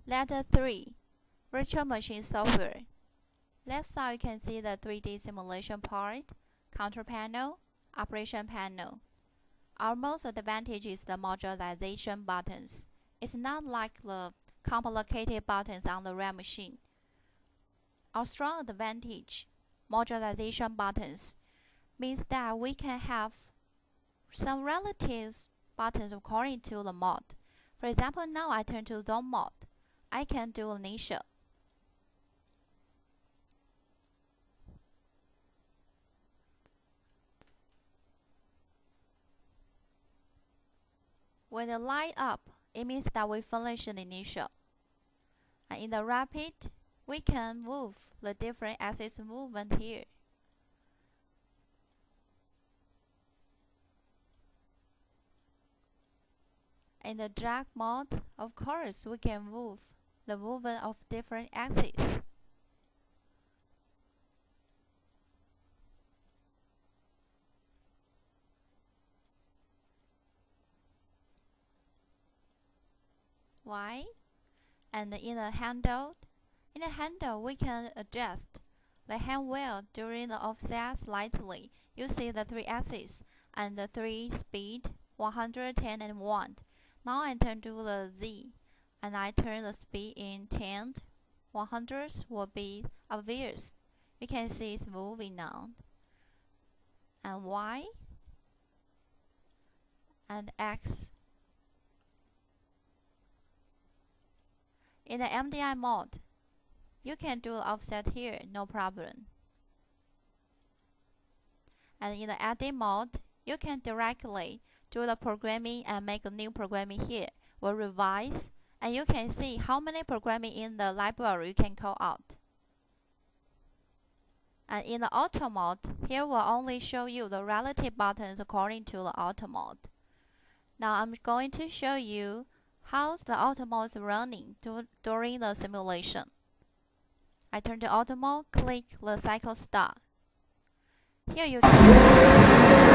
Letter 3. Virtual machine software. Left side you can see the 3D simulation part, control panel, operation panel. Our most advantage is the modularization buttons. It's not like the complicated buttons on the real machine. Our strong advantage, modularization buttons, means that we can have some relative buttons according to the mode. For example, now I turn to zone mode. I can do initial. When it light up, it means that we finished the initial. And in the rapid, we can move the different axis movement here. In the drag mode, of course, we can move the movement of different axes. Why? And in the handle, we can adjust the hand wheel during the offset slightly. You see the 3 axes and the 3 speed, 110 and 1. Now I turn to the Z, and I turn the speed in 10. 100 will be obvious. You can see it's moving now. And Y and X. In the MDI mode, you can do the offset here, no problem. And in the edit mode, you can directly do the programming and make a new programming here. We'll revise, and you can see how many programming in the library you can call out. And in the auto mode, here will only show you the relative buttons according to the auto mode. Now I'm going to show you how the auto mode is running during the simulation. I turn to auto mode, click the cycle start. Here you can